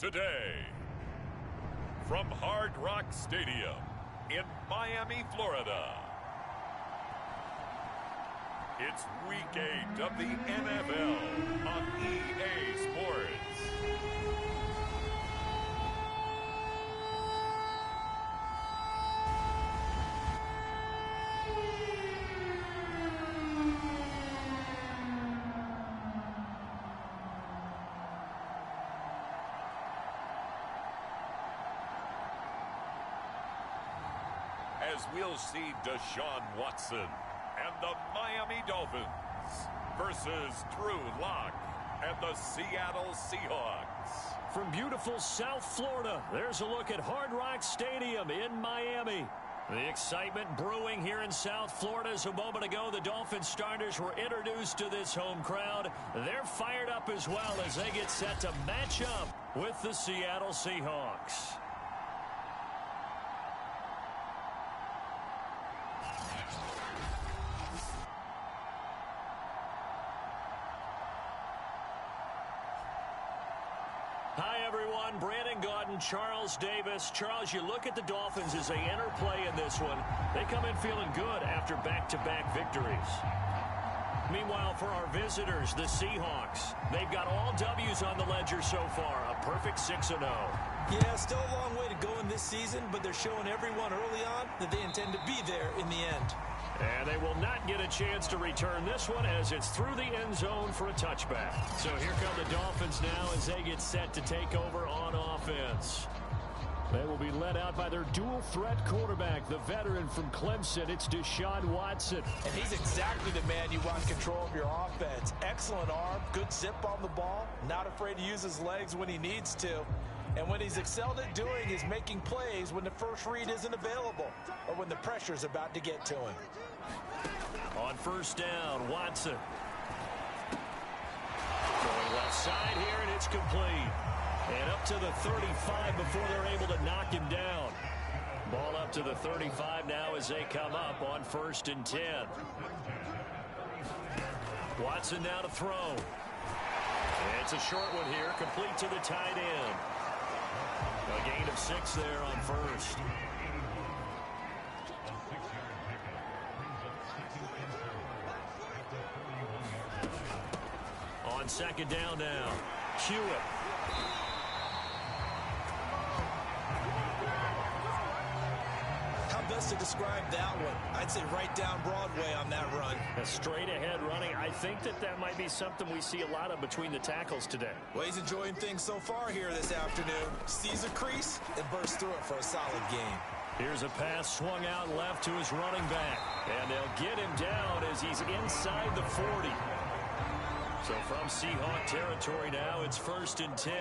today. From Hard Rock Stadium in Miami, Florida, it's Week 8 of the NFL on EA Sports. As we'll see Deshaun Watson and the Miami Dolphins versus Drew Lock and the Seattle Seahawks. From beautiful South Florida, there's a look at Hard Rock Stadium in Miami. The excitement brewing here in South Florida as a moment ago the Dolphins starters were introduced to this home crowd. They're fired up as well as they get set to match up with the Seattle Seahawks. Hi, everyone. Brandon Gaudin, Charles Davis. Charles, you look at the Dolphins as they enter play in this one. They come in feeling good after back-to-back victories. Meanwhile, for our visitors, the Seahawks, they've got all W's on the ledger so far, a perfect 6-0. Yeah, still a long way to go in this season, but they're showing everyone early on that they intend to be there in the end. And they will not get a chance to return this one as it's through the end zone for a touchback. So here come the Dolphins now as they get set to take over on offense. They will be led out by their dual-threat quarterback, the veteran from Clemson. It's Deshaun Watson. And he's exactly the man you want control of your offense. Excellent arm, good zip on the ball, not afraid to use his legs when he needs to. And when he's excelled at doing is making plays when the first read isn't available or when the pressure's about to get to him. On first down, Watson. Going left side here, and it's complete. And up to the 35 before they're able to knock him down. Ball up to the 35 now as they come up on 1st and 10. Watson now to throw. It's a short one here, complete to the tight end. A gain of 6 there on first. On second down now, Hewitt. How best to describe that one? I'd say right down Broadway on that run. A straight-ahead running. I think that might be something we see a lot of between the tackles today. Well, he's enjoying things so far here this afternoon. Sees a crease and bursts through it for a solid game. Here's a pass swung out left to his running back. And they'll get him down as he's inside the 40. So from Seahawk territory now, it's 1st and 10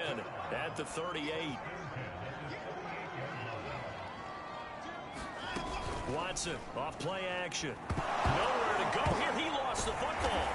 at the 38. Watson off play action. Nowhere to go here. He lost the football.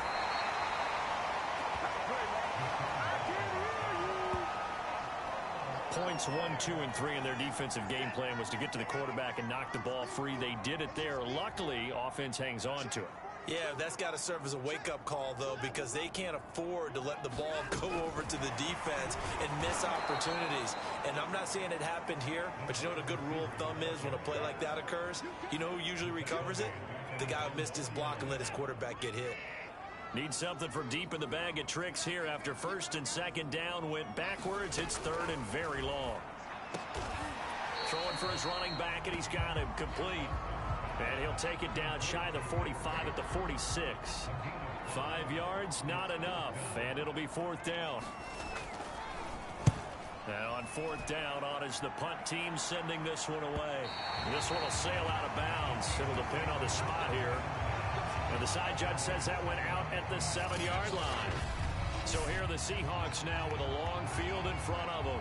Points 1, 2, and 3 in their defensive game plan was to get to the quarterback and knock the ball free. They did it there. Luckily, offense hangs on to it. Yeah, that's got to serve as a wake-up call, though, because they can't afford to let the ball go over to the defense and miss opportunities. And I'm not saying it happened here, but you know what a good rule of thumb is when a play like that occurs? You know who usually recovers it? The guy who missed his block and let his quarterback get hit. Need something from deep in the bag of tricks here after 1st and 2nd down went backwards. It's 3rd and very long. Throwing for his running back, and he's got him complete. And he'll take it down shy of the 45 at the 46. 5 yards, not enough. And it'll be 4th down. And on 4th down, on is the punt team sending this one away. This one will sail out of bounds. It'll depend on the spot here. And the side judge says that went out at the 7-yard line. So here are the Seahawks now with a long field in front of them.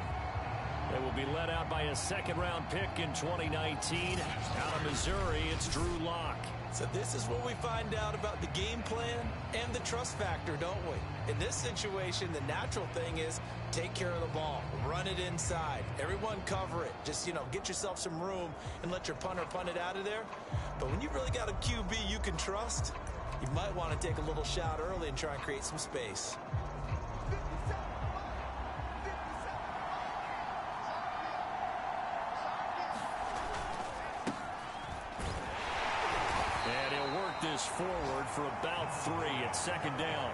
They will be led out by a 2nd-round pick in 2019. Out of Missouri, it's Drew Lock. So this is what we find out about the game plan and the trust factor, don't we? In this situation, the natural thing is take care of the ball. Run it inside. Everyone cover it. Just, get yourself some room and let your punter punt it out of there. But when you really got a QB you can trust, you might want to take a little shot early and try and create some space. this forward for about 3 at second down.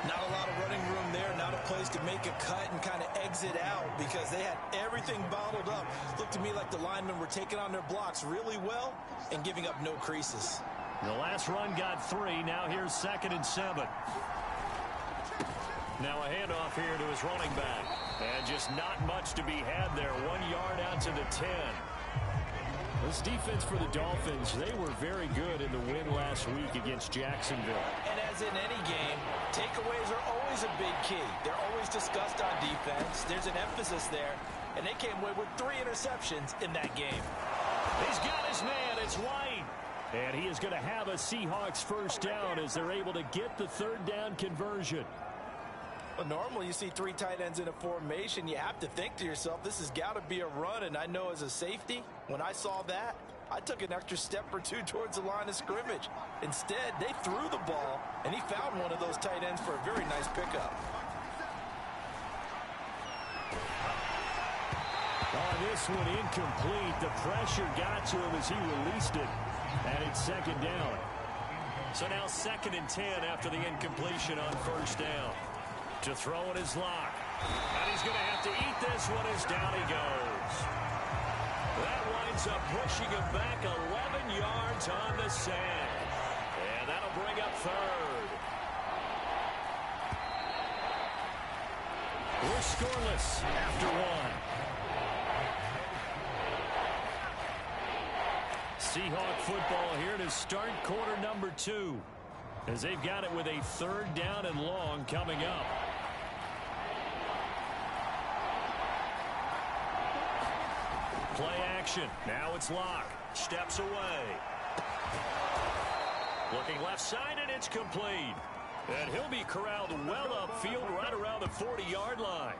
Not a lot of running room there, not a place to make a cut and kind of exit out because they had everything bottled up. Looked to me like the linemen were taking on their blocks really well and giving up no creases. The last run got 3. Now here's 2nd and 7. Now a handoff here to his running back. And just not much to be had there. 1 yard out to the 10. This defense for the Dolphins, they were very good in the win last week against Jacksonville. And as in any game, takeaways are always a big key. They're always discussed on defense. There's an emphasis there. And they came away with 3 interceptions in that game. He's got his man. It's White. And he is going to have a Seahawks first down as they're able to get the 3rd down conversion. Well, normally you see 3 tight ends in a formation. You have to think to yourself, this has got to be a run. And I know as a safety, when I saw that, I took an extra step or 2 towards the line of scrimmage. Instead, they threw the ball, and he found one of those tight ends for a very nice pickup. Oh, this one incomplete. The pressure got to him as he released it. And it's 2nd down. So now 2nd and 10 after the incompletion on first down. To throw it is Locke. And he's going to have to eat this one as down he goes. That winds up pushing him back 11 yards on the sack. And that'll bring up 3rd. We're scoreless after 1. Seahawk football here to start quarter number 2. As they've got it with a 3rd down and long coming up. Play action. Now it's Locke. Steps away. Looking left side, and it's complete. And he'll be corralled well upfield right around the 40-yard line.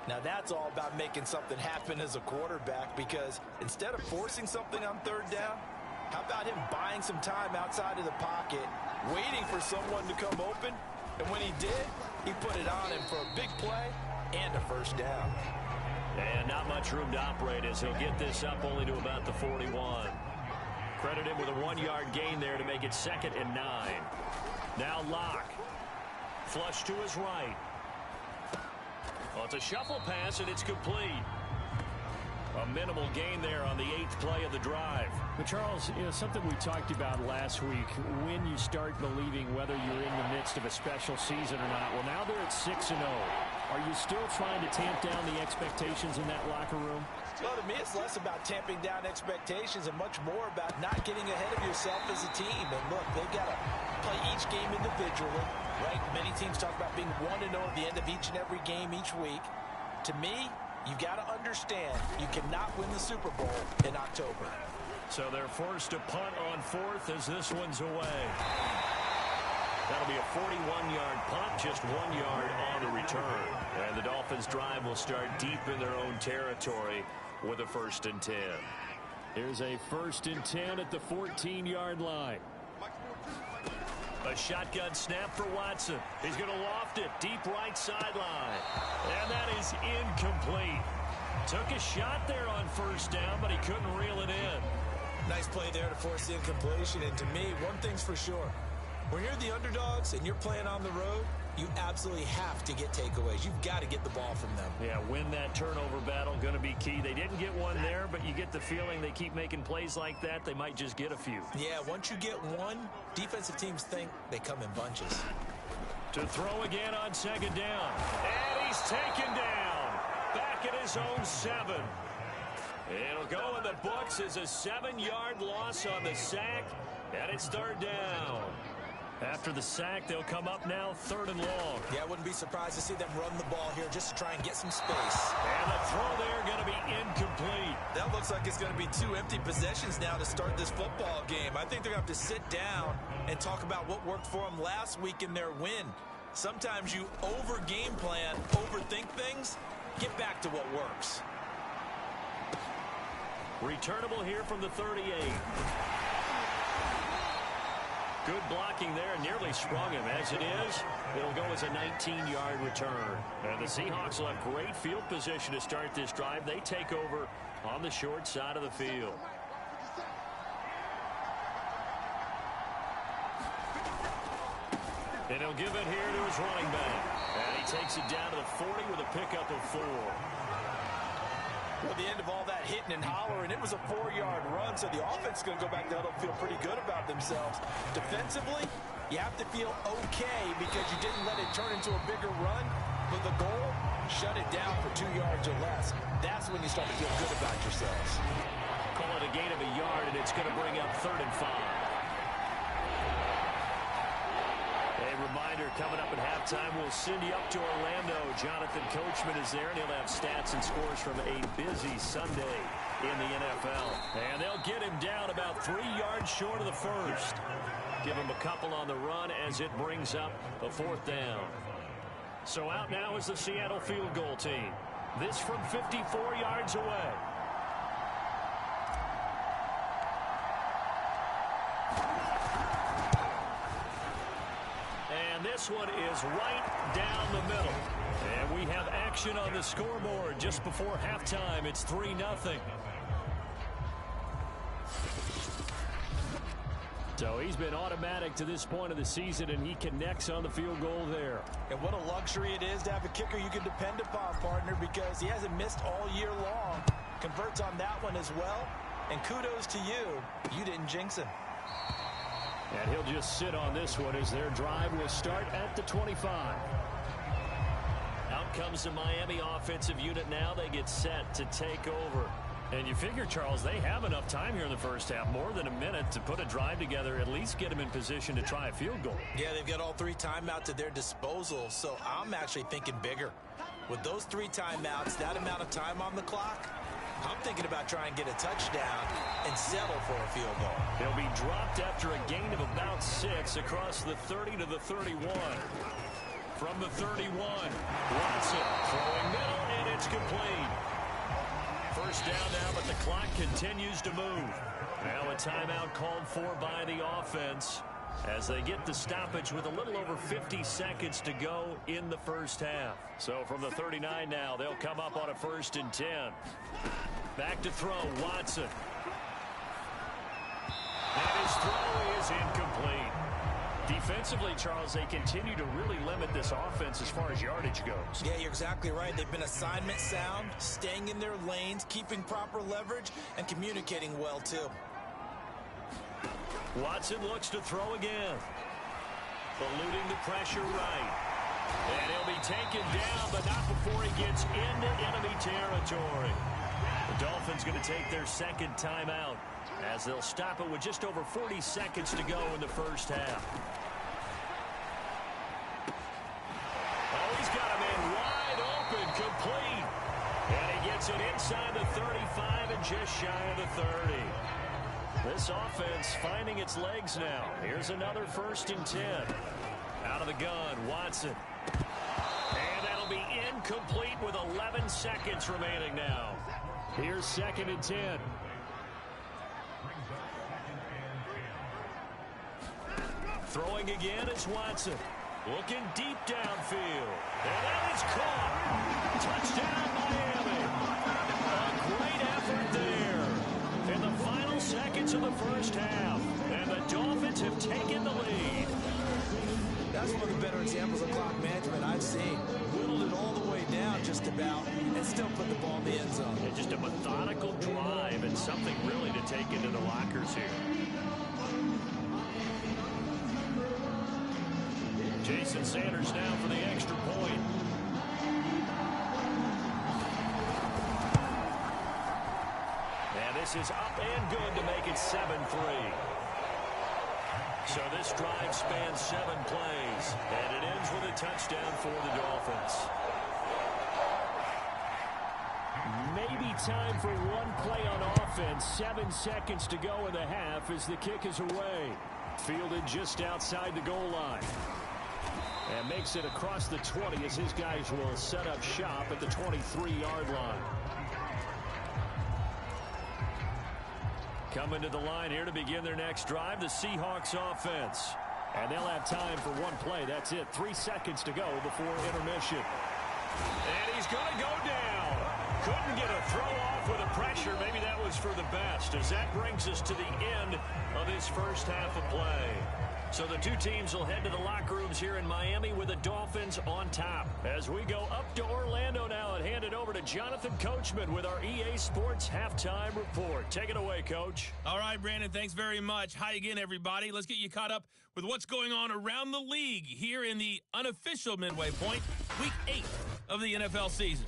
Now that's all about making something happen as a quarterback, because instead of forcing something on 3rd down, how about him buying some time outside of the pocket, waiting for someone to come open, and when he did, he put it on him for a big play and a first down. And not much room to operate as he'll get this up only to about the 41. Credit him with a 1-yard gain there to make it 2nd and 9. Now Locke. Flush to his right. Well, it's a shuffle pass, and it's complete. A minimal gain there on the 8th play of the drive. But Charles, something we talked about last week, when you start believing whether you're in the midst of a special season or not. Well, now they're at 6-0. Are you still trying to tamp down the expectations in that locker room? Well, to me, it's less about tamping down expectations and much more about not getting ahead of yourself as a team. And look, they've got to play each game individually, right? Many teams talk about being 1-0 at the end of each and every game each week. To me, you've got to understand you cannot win the Super Bowl in October. So they're forced to punt on 4th as this one's away. That'll be a 41-yard punt, just 1 yard on the return. And the Dolphins' drive will start deep in their own territory with a 1st and 10. Here's a 1st and 10 at the 14-yard line. A shotgun snap for Watson. He's going to loft it deep right sideline. And that is incomplete. Took a shot there on first down, but he couldn't reel it in. Nice play there to force the incompletion. And to me, one thing's for sure. When you're the underdogs and you're playing on the road, you absolutely have to get takeaways. You've got to get the ball from them. Yeah, win that turnover battle, going to be key. They didn't get one there, but you get the feeling they keep making plays like that, they might just get a few. Yeah, once you get one, defensive teams think they come in bunches. To throw again on 2nd down. And he's taken down. Back at his own 7. It'll go in the books as a 7-yard loss on the sack, and it's 3rd down. After the sack, they'll come up now 3rd and long. Yeah, I wouldn't be surprised to see them run the ball here just to try and get some space. And the throw there going to be incomplete. That looks like it's going to be 2 empty possessions now to start this football game. I think they're going to have to sit down and talk about what worked for them last week in their win. Sometimes you over-game plan, overthink things. Get back to what works. Returnable here from the 38. Good blocking there, nearly sprung him. As it is, it'll go as a 19-yard return. And the Seahawks will have great field position to start this drive. They take over on the short side of the field. And he'll give it here to his running back. And he takes it down to the 40 with a pickup of 4. Well, the end of all that hitting and hollering, it was a 4-yard run, so the offense is going to go back there and feel pretty good about themselves. Defensively, you have to feel okay because you didn't let it turn into a bigger run, but the goal, shut it down for 2 yards or less. That's when you start to feel good about yourselves. Call it a gain of a yard, and it's going to bring up 3rd and 5. A reminder, coming up at halftime, we'll send you up to Orlando. Jonathan Coachman is there, and he'll have stats and scores from a busy Sunday in the NFL. And they'll get him down about 3 yards short of the first. Give him a couple on the run as it brings up a 4th down. So out now is the Seattle field goal team. This from 54 yards away. And this one is right down the middle. And we have action on the scoreboard just before halftime. It's 3-0. So he's been automatic to this point of the season, and he connects on the field goal there. And what a luxury it is to have a kicker you can depend upon, partner, because he hasn't missed all year long. Converts on that one as well. And kudos to you. You didn't jinx him. And he'll just sit on this one as their drive will start at the 25. Out comes the Miami offensive unit now. They get set to take over. And you figure, Charles, they have enough time here in the first half, more than a minute, to put a drive together, at least get them in position to try a field goal. Yeah, they've got all 3 timeouts at their disposal, so I'm actually thinking bigger. With those 3 timeouts, that amount of time on the clock, I'm thinking about trying to get a touchdown and settle for a field goal. He'll be dropped after a gain of about 6 across the 30 to the 31. From the 31, Watson throwing middle, and it's complete. First down now, but the clock continues to move. Now a timeout called for by the offense as they get the stoppage with a little over 50 seconds to go in the first half. So from the 39 now, they'll come up on a 1st and 10. Back to throw, Watson. And his throw is incomplete. Defensively, Charles, they continue to really limit this offense as far as yardage goes. Yeah, you're exactly right. They've been assignment sound, staying in their lanes, keeping proper leverage, and communicating well, too. Watson looks to throw again. Eluding the pressure right. And he'll be taken down, but not before he gets into enemy territory. The Dolphins going to take their 2nd timeout as they'll stop it with just over 40 seconds to go in the first half. Oh, he's got a man wide open, complete. And he gets it inside the 35 and just shy of the 30. This offense finding its legs now. Here's another 1st and 10. Out of the gun, Watson. And that'll be incomplete with 11 seconds remaining now. Here's 2nd and 10. Throwing again is Watson. Looking deep downfield. And that is caught. Touchdown, Miami. A great effort there. In the final seconds of the first half. And the Dolphins have taken the lead. That's one of the better examples of clock management I've seen. Whittled it all the way down just about and still put the ball in the end zone. And just a methodical drive and something really to take into the lockers here. Jason Sanders now for the extra point. And this is up and good to make it 7-3. So this drive spans 7 plays, and it ends with a touchdown for the Dolphins. Maybe time for one play on offense. 7 seconds to go in the half as the kick is away. Fielded just outside the goal line. And makes it across the 20 as his guys will set up shop at the 23-yard line. Coming to the line here to begin their next drive, the Seahawks offense. And they'll have time for one play. That's it. 3 seconds to go before intermission. And he's going to go down. Couldn't get a throw off with the pressure. Maybe that was for the best, as that brings us to the end of this this first half of play. So the two teams will head to the locker rooms here in Miami with the Dolphins on top. As we go up to Orlando now and hand it over to Jonathan Coachman with our EA Sports Halftime Report. Take it away, Coach. All right, Brandon, thanks very much. Hi again, everybody. Let's get you caught up with what's going on around the league here in the unofficial midway point, Week 8 of the NFL season.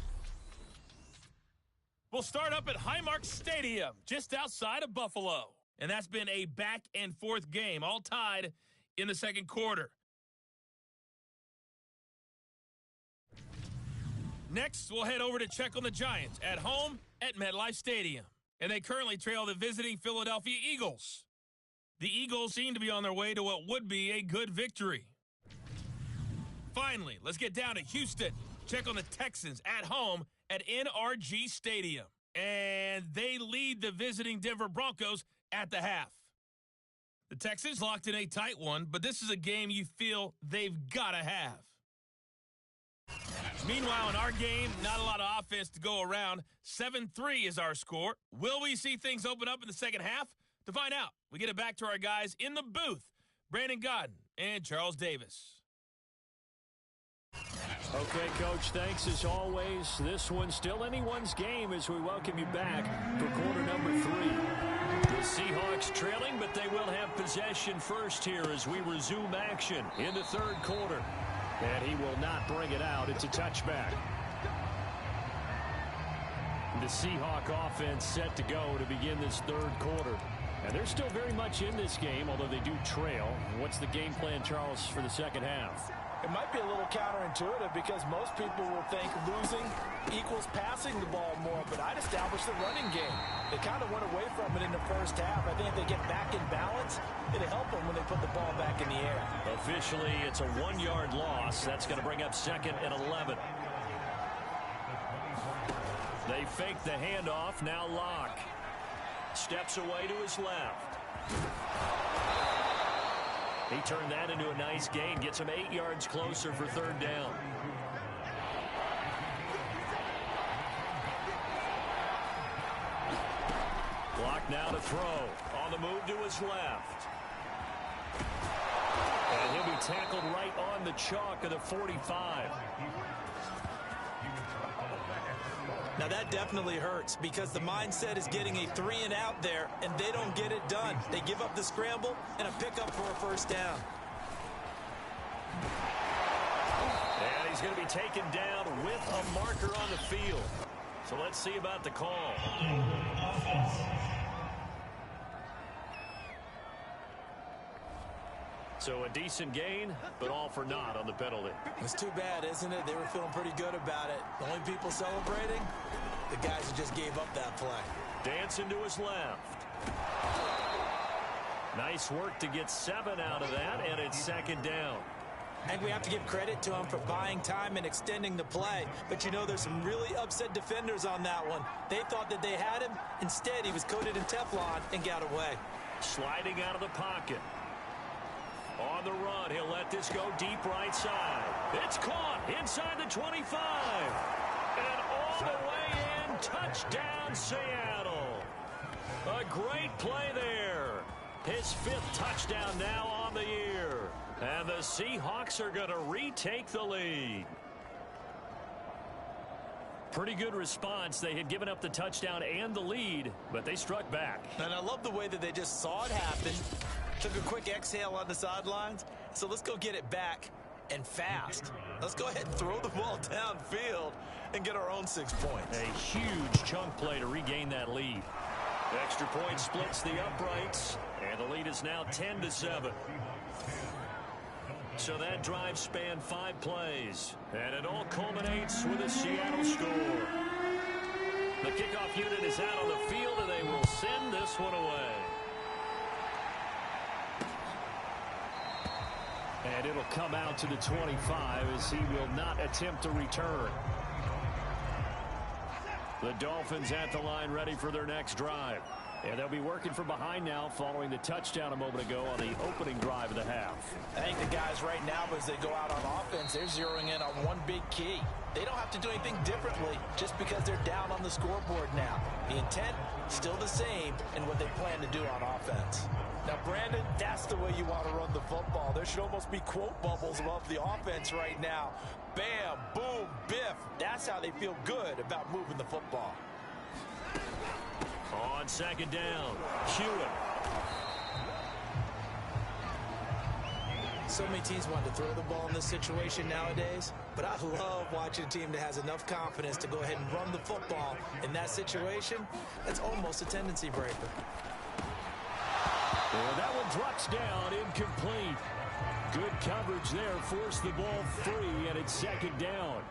We'll start up at Highmark Stadium, just outside of Buffalo. And that's been a back-and-forth game, all tied in the second quarter. Next, we'll head over to check on the Giants at home at MetLife Stadium. And they currently trail the visiting Philadelphia Eagles. The Eagles seem to be on their way to what would be a good victory. Finally, let's get down to Houston. Check on the Texans at home at NRG Stadium. And they lead the visiting Denver Broncos at the half. The Texans locked in a tight one, but this is a game you feel they've got to have. Meanwhile, in our game, not a lot of offense to go around. 7-3 is our score. Will we see things open up in the second half? To find out, we get it back to our guys in the booth, Brandon Godden and Charles Davis. Okay, Coach, thanks as always. This one's still anyone's game as we welcome you back for quarter number 3. The Seahawks trailing, but they will have possession first here as we resume action in the third quarter. And he will not bring it out. It's a touchback. The Seahawk offense set to go to begin this third quarter. And they're still very much in this game, although they do trail. What's the game plan, Charles, for the second half? It might be a little counterintuitive because most people will think losing equals passing the ball more, but I'd establish the running game. They kind of went away from it in the first half. I think if they get back in balance, it'll help them when they put the ball back in the air. Officially, it's a 1-yard loss. That's going to bring up 2nd and 11. They fake the handoff. Now Locke steps away to his left. He turned that into a nice gain. Gets him 8 yards closer for third down. Block now to throw. On the move to his left. And he'll be tackled right on the chalk of the 45. Now that definitely hurts because the mindset is getting a 3-and-out there, and they don't get it done. They give up the scramble and a pickup for a first down. And he's going to be taken down with a marker on the field. So let's see about the call. So a decent gain, but all for naught on the penalty. It's too bad, isn't it? They were feeling pretty good about it. The only people celebrating, the guys who just gave up that play. Dancing to his left. Nice work to get 7 out of that, and it's 2nd down. I think we have to give credit to him for buying time and extending the play. But, you know, there's some really upset defenders on that one. They thought that they had him. Instead, he was coated in Teflon and got away. Sliding out of the pocket. On the run, he'll let this go deep right side. It's caught inside the 25. And all the way in, touchdown Seattle. A great play there. His 5th touchdown now on the year. And the Seahawks are going to retake the lead. Pretty good response. They had given up the touchdown and the lead, but they struck back. And I love the way that they just saw it happen. Took a quick exhale on the sidelines. So let's go get it back and fast. Let's go ahead and throw the ball downfield and get our own 6 points. A huge chunk play to regain that lead. Extra point splits the uprights, and the lead is now 10-7. So that drive spanned 5 plays, and it all culminates with a Seattle score. The kickoff unit is out on the field, and they will send this one away. And it'll come out to the 25 as he will not attempt to return. The Dolphins at the line ready for their next drive. And they'll be working from behind now following the touchdown a moment ago on the opening drive of the half. I think the guys right now, as they go out on offense, they're zeroing in on one big key. They don't have to do anything differently just because they're down on the scoreboard now. The intent, still the same in what they plan to do on offense. Now, Brandon, you want to run the football. There should almost be quote bubbles above the offense right now. Bam, boom, biff. That's how they feel good about moving the football. On second down, Hewitt. So many teams want to throw the ball in this situation nowadays, but I love watching a team that has enough confidence to go ahead and run the football. In that situation, that's almost a tendency breaker. And that one drops down, incomplete. Good coverage there, forced the ball free, and it's second down.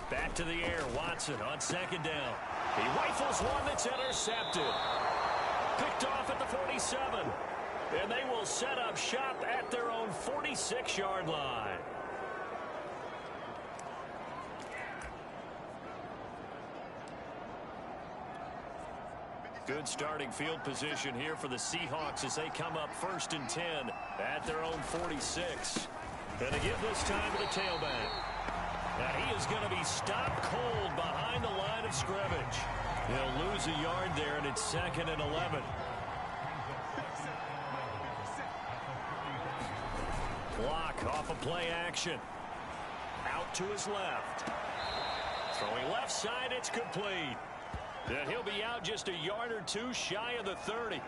Back to the air, Watson on second down. He rifles one that's intercepted. Picked off at the 47. And they will set up shop at their own 46-yard line. Good starting field position here for the Seahawks as they come up 1st and 10 at their own 46. And to give this time to the tailback. Now he is going to be stopped cold behind the line of scrimmage. He'll lose a yard there, and it's 2nd and 11. Block off of play action. Out to his left. Throwing left side, it's complete. And he'll be out just a yard or two shy of the 30.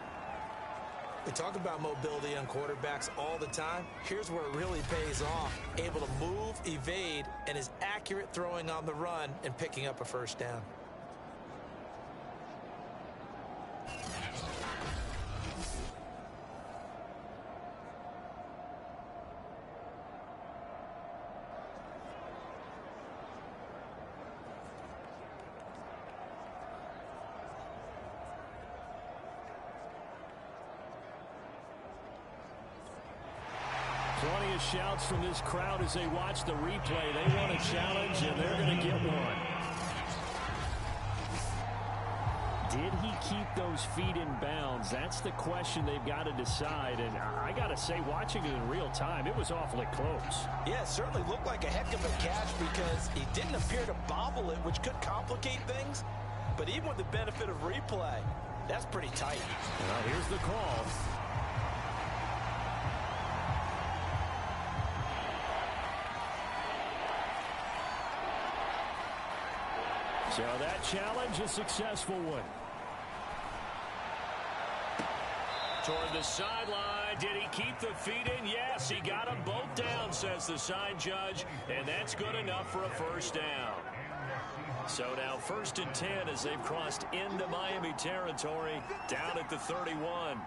We talk about mobility on quarterbacks all the time. Here's where it really pays off. Able to move, evade, and is accurate throwing on the run and picking up a first down. Plenty of shouts from this crowd as they watch the replay. They want a challenge, and they're going to get one. Did he keep those feet in bounds? That's the question they've got to decide. And I got to say, watching it in real time, it was awfully close. Yeah, it certainly looked like a heck of a catch because he didn't appear to bobble it, which could complicate things. But even with the benefit of replay, that's pretty tight. Well, here's the call. So that challenge, a successful one. Toward the sideline. Did he keep the feet in? Yes, he got them both down, says the side judge. And that's good enough for a first down. So now 1st and 10 as they've crossed into Miami territory down at the 31.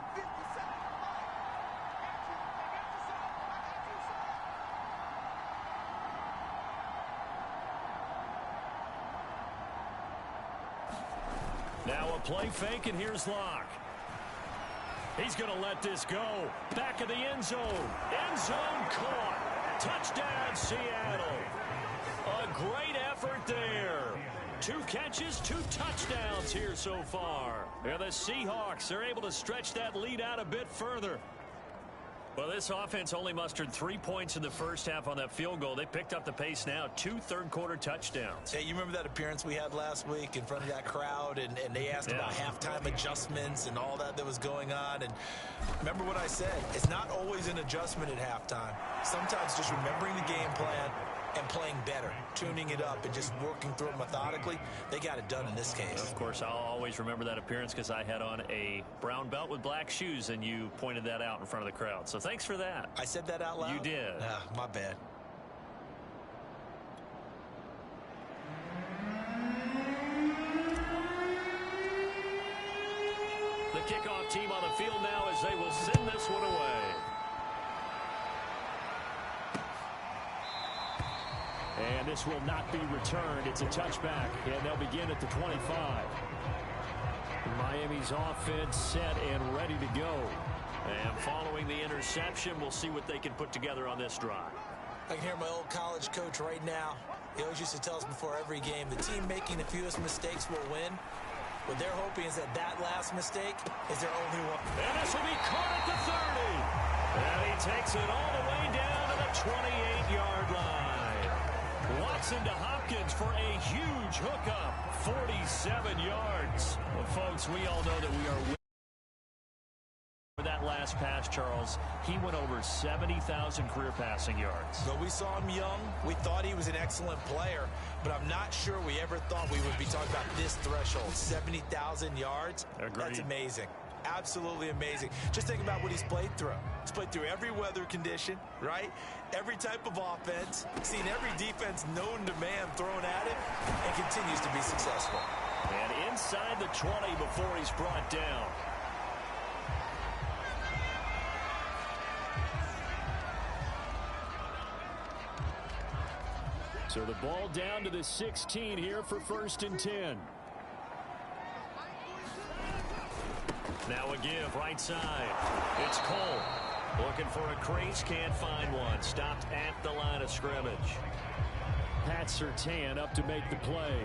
Now a play fake, and here's Locke. He's going to let this go. Back of the end zone. End zone caught. Touchdown, Seattle. A great effort there. 2 catches, 2 touchdowns here so far. And the Seahawks are able to stretch that lead out a bit further. Well, this offense only mustered 3 points in the first half on that field goal. They picked up the pace now. 2 third-quarter touchdowns. Hey, you remember that appearance we had last week in front of that crowd, and they asked about halftime adjustments and all that was going on. And remember what I said. It's not always an adjustment at halftime. Sometimes just remembering the game plan and playing better, tuning it up, and just working through it methodically. They got it done in this case. Of course, I'll always remember that appearance because I had on a brown belt with black shoes, and you pointed that out in front of the crowd. So thanks for that. I said that out loud? You did. My bad. The kickoff team on the field now as they will send this one away. And this will not be returned. It's a touchback, and they'll begin at the 25. Miami's offense set and ready to go. And following the interception, we'll see what they can put together on this drive. I can hear my old college coach right now. He always used to tell us before every game, the team making the fewest mistakes will win. What they're hoping is that last mistake is their only one. And this will be caught at the 30. And he takes it all the way down to the 28-yard line. Watson to Hopkins for a huge hookup, 47 yards. Well, folks, As we all know that we are winning for that last pass, Charles, he went over 70,000 career passing yards. So we saw him young. We thought he was an excellent player, but I'm not sure we ever thought we would be talking about this threshold, 70,000 yards. Agreed. That's amazing. Absolutely amazing. Just think about what he's played through. He's played through every weather condition, right? Every type of offense, seen every defense known to man thrown at him, and continues to be successful. And inside the 20 before he's brought down. So the ball down to the 16 here for 1st and 10. Now a give right side. It's Cole. Looking for a crease, can't find one. Stopped at the line of scrimmage. Pat Surtain up to make the play.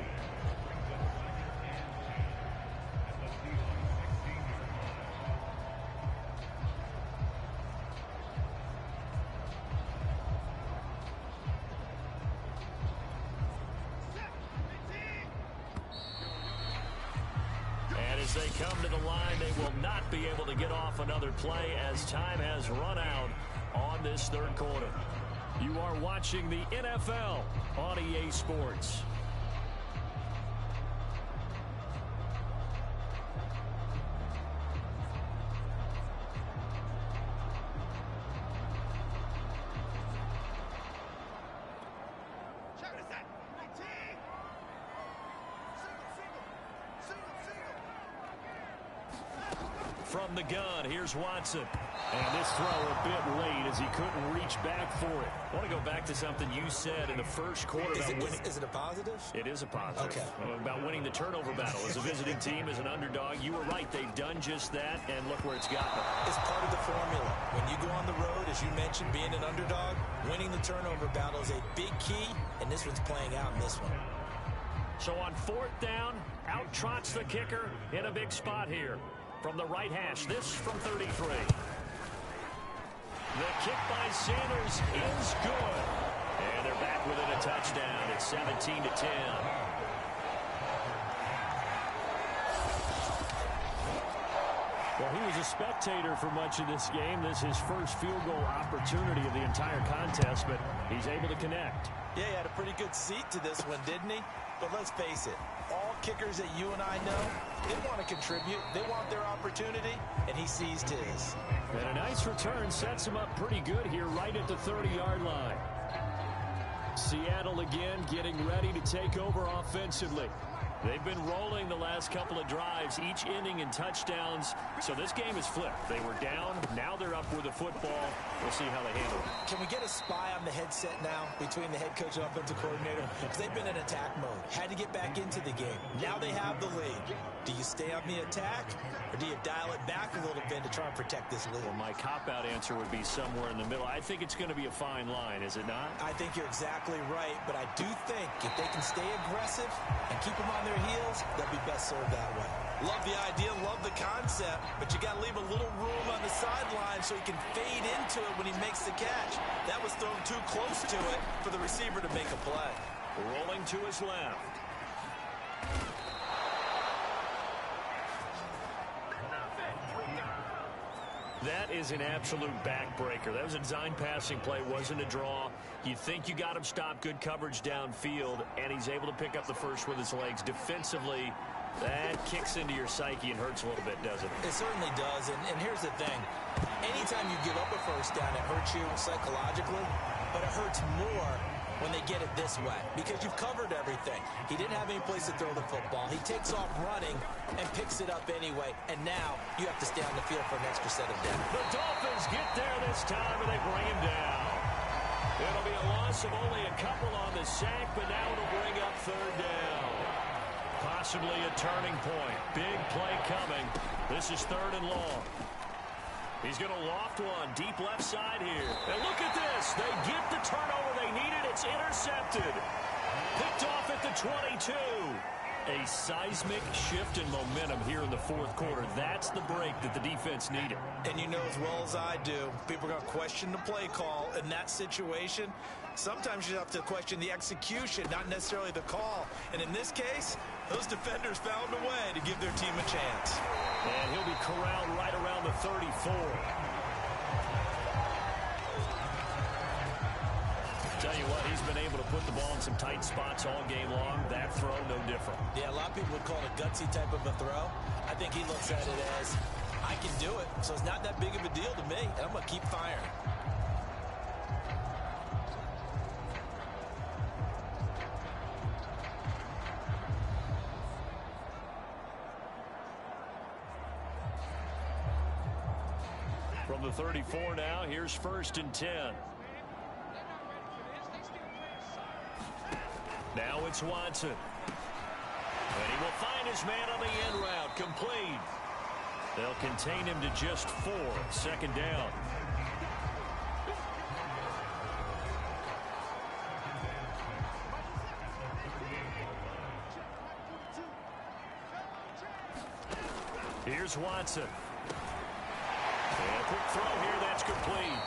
As they come to the line, they will not be able to get off another play as time has run out on this third quarter. You are watching the NFL on EA Sports. From the gun, here's Watson. And this throw a bit late as he couldn't reach back for it. I want to go back to something you said in the first quarter. Is it a positive? It is a positive. Okay. About winning the turnover battle. As a visiting team, as an underdog, you were right. They've done just that, and look where it's gotten them. It's part of the formula. When you go on the road, as you mentioned, being an underdog, winning the turnover battle is a big key, and this one's playing out in this one. So on 4th down, out trots the kicker in a big spot here. From the right hash, this from 33. The kick by Sanders is good. And they're back within a touchdown. It's 17-10. Well, he was a spectator for much of this game. This is his first field goal opportunity of the entire contest, but he's able to connect. Yeah, he had a pretty good seat to this one, didn't he? But let's face it, all kickers that you and I know, they want to contribute. They want their opportunity, and he seized his. And a nice return sets him up pretty good here right at the 30-yard line. Seattle again getting ready to take over offensively. They've been rolling the last couple of drives, each ending in touchdowns. So this game is flipped. They were down. Now they're up with the football. We'll see how they handle it. Can we get a spy on the headset now between the head coach and offensive coordinator? Because they've been in attack mode. Had to get back into the game. Now they have the lead. Do you stay on the attack, or do you dial it back a little bit to try and protect this lead? Well, my cop-out answer would be somewhere in the middle. I think it's going to be a fine line, is it not? I think you're exactly right, but I do think if they can stay aggressive and keep them on their heels, they'll be best served that way. Love the idea, love the concept, but you got to leave a little room on the sideline so he can fade into it when he makes the catch. That was thrown too close to it for the receiver to make a play. Rolling to his left. That is an absolute backbreaker. That was a design passing play, wasn't a draw. You think you got him stopped, good coverage downfield, and he's able to pick up the first with his legs. Defensively, that kicks into your psyche and hurts a little bit, doesn't it? It certainly does, and here's the thing. Anytime you give up a first down, it hurts you psychologically, but it hurts more when they get it this way, because you've covered everything. He didn't have any place to throw the football. He takes off running and picks it up anyway, and now you have to stay on the field for an extra set of downs. The Dolphins get there this time, and they bring him down. It'll be a loss of only a couple on the sack, but now it'll bring up third down. Possibly a turning point. Big play coming. This is 3rd and long. He's going to loft one deep left side here. And look at this. They get the turnover they needed. It's intercepted. Picked off at the 22. A seismic shift in momentum here in the 4th quarter. That's the break that the defense needed. And you know as well as I do, people are going to question the play call in that situation. Sometimes you have to question the execution, not necessarily the call. And in this case, Those defenders found a way to give their team a chance. And he'll be corralled right around the 34. Tell you what, he's been able to put the ball in some tight spots all game long. That throw, no different. Yeah, a lot of people would call it a gutsy type of a throw. I think he looks at it as, I can do it, so it's not that big of a deal to me, and I'm going to keep firing. From the 34 now, here's 1st and 10. Now it's Watson. And he will find his man on the end route. Complete. They'll contain him to just 4. 2nd down. Here's Watson. And a quick throw here, that's complete.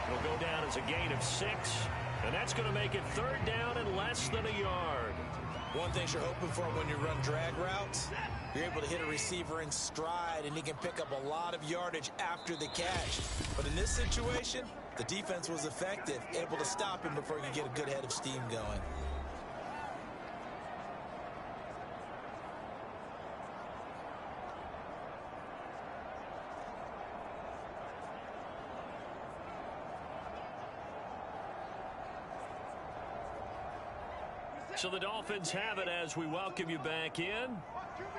It'll go down as a gain of 6. And that's going to make it 3rd down and less than a yard. One thing you're hoping for when you run drag routes, you're able to hit a receiver in stride, and he can pick up a lot of yardage after the catch. But in this situation, the defense was effective, able to stop him before he could get a good head of steam going. So the Dolphins have it as we welcome you back in.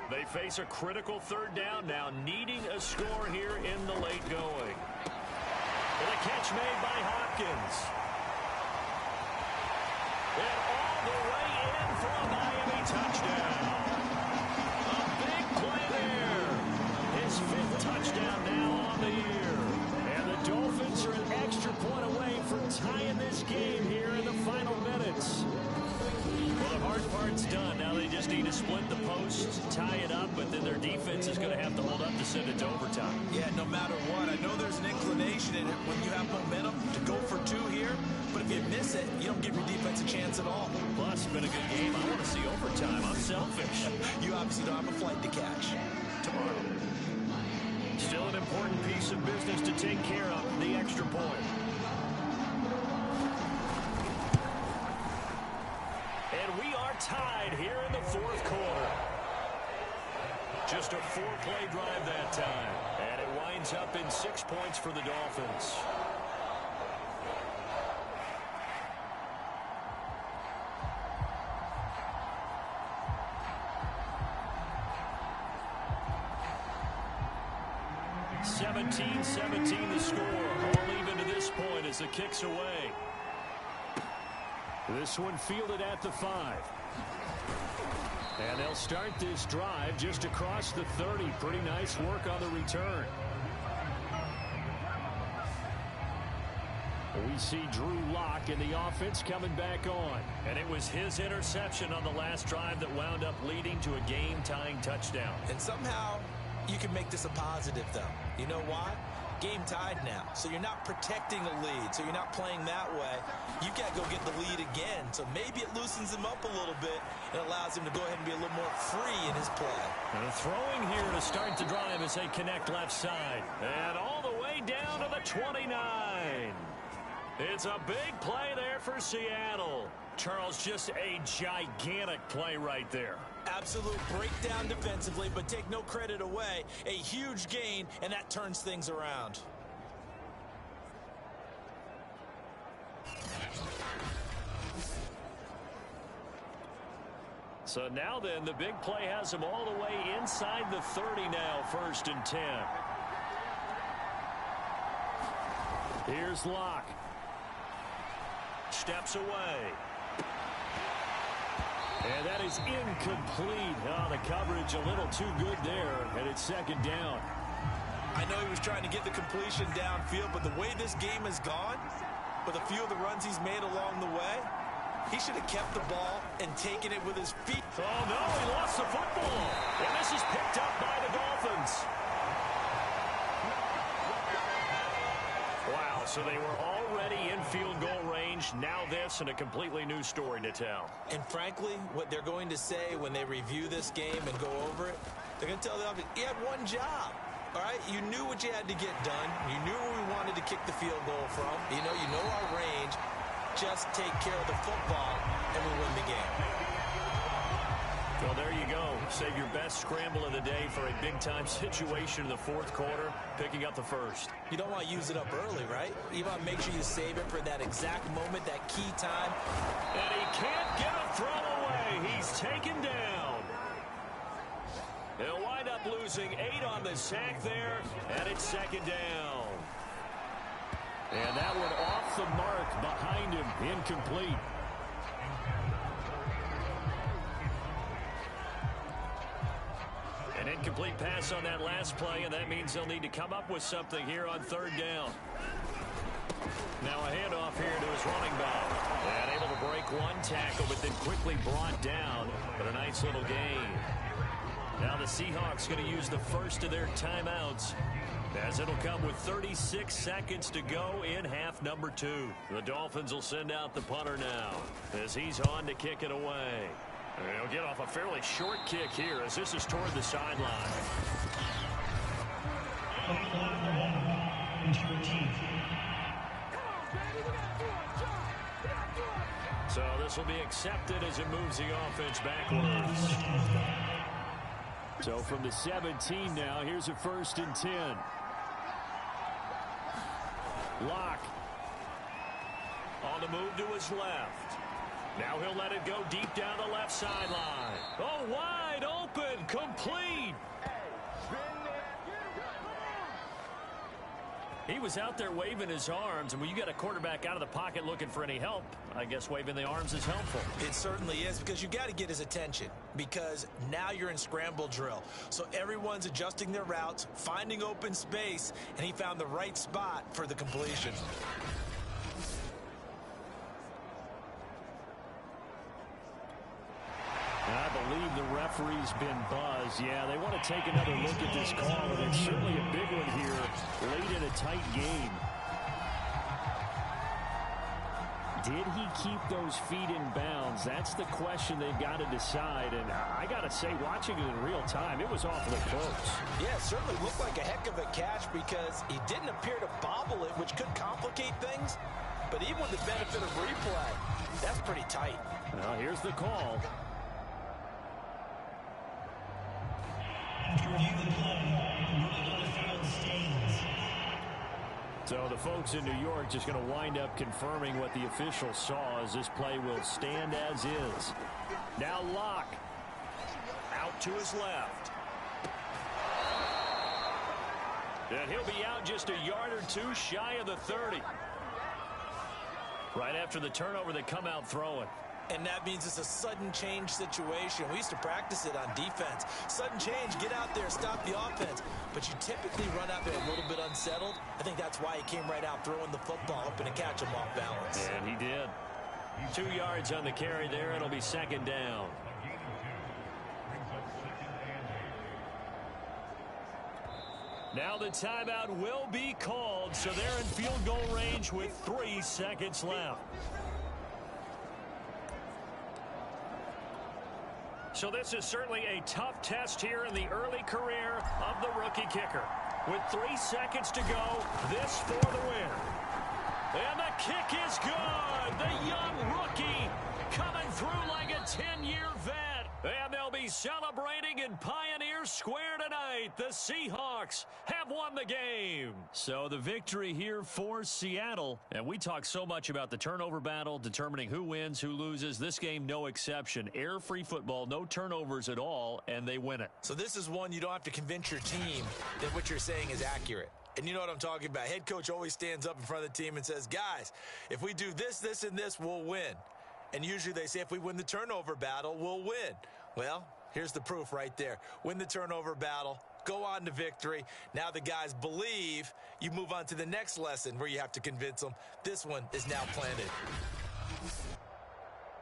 They face a critical 3rd down now, needing a score here in the late going. And a catch made by Hopkins. And all the way in for a Miami touchdown. A big play there. His 5th touchdown now on the year. And the Dolphins are an extra point away from tying this game here in the final minutes. Well, the hard part's done. Now they just need to split the posts, tie it up, but then their defense is going to have to hold up to send it to overtime. Yeah, no matter what. I know there's an inclination in it when you have momentum to go for 2 here, but if you miss it, you don't give your defense a chance at all. Plus, it's been a good game. I want to see overtime. I'm selfish. You obviously don't have a flight to catch. Tomorrow. Still an important piece of business to take care of, the extra point. And we are tied here in the 4th quarter. Just a 4-play drive that time. And it winds up in 6 points for the Dolphins. (17-17) the score. All even to this point as the kick's away. This one fielded at the 5. And they'll start this drive just across the 30. Pretty nice work on the return. We see Drew Lock in the offense coming back on. And it was his interception on the last drive that wound up leading to a game-tying touchdown. And somehow you can make this a positive, though. You know why? Game tied now, so you're not protecting a lead, so you're not playing that way. You've got to go get the lead again, so maybe it loosens him up a little bit and allows him to go ahead and be a little more free in his play. And throwing here to start the drive as they connect left side. And all the way down to the 29. It's a big play there for Seattle. Charles, just a gigantic play right there. Absolute breakdown defensively, but take no credit away. A huge gain, and that turns things around. So now then, the big play has him all the way inside the 30 now, 1st and 10. Here's Locke. Steps away. And that is incomplete. Oh, the coverage a little too good there, and it's 2nd down. I know he was trying to get the completion downfield, but the way this game has gone, with a few of the runs he's made along the way, he should have kept the ball and taken it with his feet. Oh, no, he lost the football. And this is picked up by the Dolphins. Wow, so they were already in field goal range. Now this and a completely new story to tell. And frankly, what they're going to say when they review this game and go over it, they're going to tell the offense, you had one job. All right, you knew what you had to get done. You knew where we wanted to kick the field goal from. You know our range. Just take care of the football, and we win the game. Well, there you go. Save your best scramble of the day for a big-time situation in the fourth quarter, picking up the first. You don't want to use it up early, right? You want to make sure you save it for that exact moment, that key time. And he can't get a throw away. He's taken down. They'll wind up losing 8 on the sack there, and it's second down. And that one off the mark behind him, incomplete. An incomplete pass on that last play, and that means they'll need to come up with something here on third down. Now a handoff here to his running back. And able to break one tackle, but then quickly brought down. But a nice little gain. Now the Seahawks going to use the first of their timeouts, as it'll come with 36 seconds to go in half number 2. The Dolphins will send out the punter now, as he's on to kick it away. He'll get off a fairly short kick here, as this is toward the sideline. So this will be accepted as it moves the offense backwards. So from the 17 now, here's a 1st and 10. Lock. On the move to his left. Now he'll let it go deep down the left sideline. Oh, wide open, complete. He was out there waving his arms, and when you get a quarterback out of the pocket looking for any help, I guess waving the arms is helpful. It certainly is, because you got to get his attention, because now you're in scramble drill. So everyone's adjusting their routes, finding open space, and he found the right spot for the completion. And I believe the referee's been buzzed. Yeah, they want to take another look at this call, and it's certainly a big one here late in a tight game. Did he keep those feet in bounds? That's the question they've got to decide. And I got to say, watching it in real time, it was awfully close. Yeah, it certainly looked like a heck of a catch, because he didn't appear to bobble it, which could complicate things. But even with the benefit of replay, that's pretty tight. Well, here's the call. So the folks in New York just going to wind up confirming what the official saw, as this play will stand as is. Now Lock. Out to his left. And he'll be out just a yard or two shy of the 30. Right after the turnover, they come out throwing. And that means it's a sudden change situation. We used to practice it on defense. Sudden change, get out there, stop the offense. But you typically run out there a little bit unsettled. I think that's why he came right out throwing the football, hoping to catch him off balance. And he did. 2 yards on the carry there. It'll be second down. Now the timeout will be called, so they're in field goal range with 3 seconds left. So this is certainly a tough test here in the early career of the rookie kicker. With 3 seconds to go, this for the win. And the kick is good. The young rookie coming through like a 10-year vet. And they'll be celebrating in Pioneer Square tonight. The Seahawks have won the game. So the victory here for Seattle. And we talk so much about the turnover battle, determining who wins, who loses. This game, no exception. Air-free football, no turnovers at all, and they win it. So this is one you don't have to convince your team that what you're saying is accurate. And you know what I'm talking about. Head coach always stands up in front of the team and says, guys, if we do this, this, and this, we'll win. And usually they say if we win the turnover battle, we'll win. Well, here's the proof right there. Win the turnover battle, go on to victory. Now the guys believe. You move on to the next lesson where you have to convince them. This one is now planted.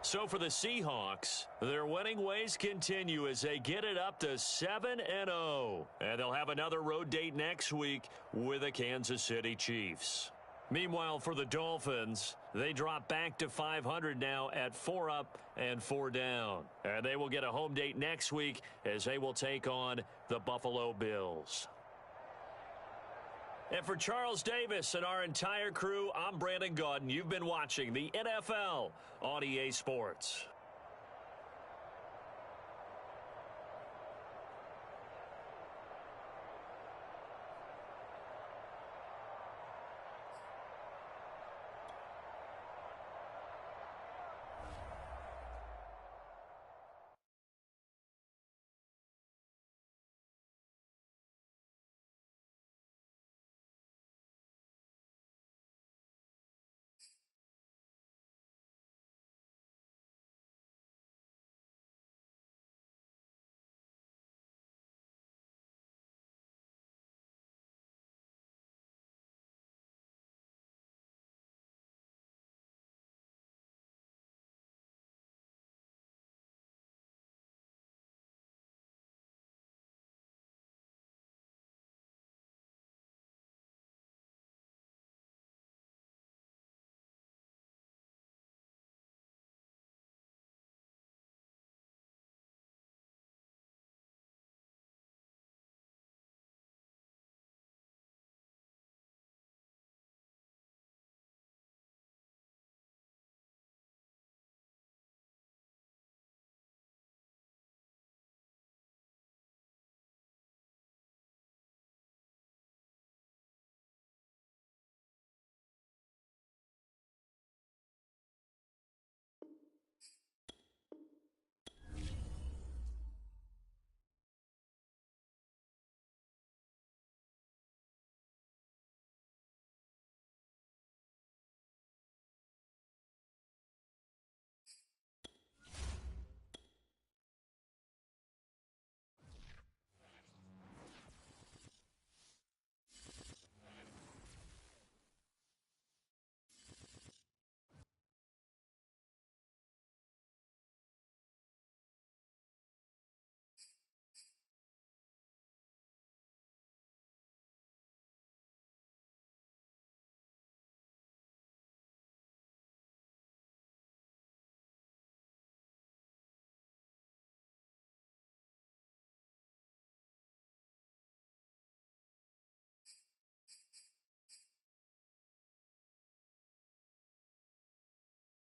So for the Seahawks, their winning ways continue as they get it up to 7-0. And they'll have another road date next week with the Kansas City Chiefs. Meanwhile, for the Dolphins, they drop back to 500 now at 4 up and 4 down. And they will get a home date next week as they will take on the Buffalo Bills. And for Charles Davis and our entire crew, I'm Brandon Gaudin. You've been watching the NFL on EA Sports.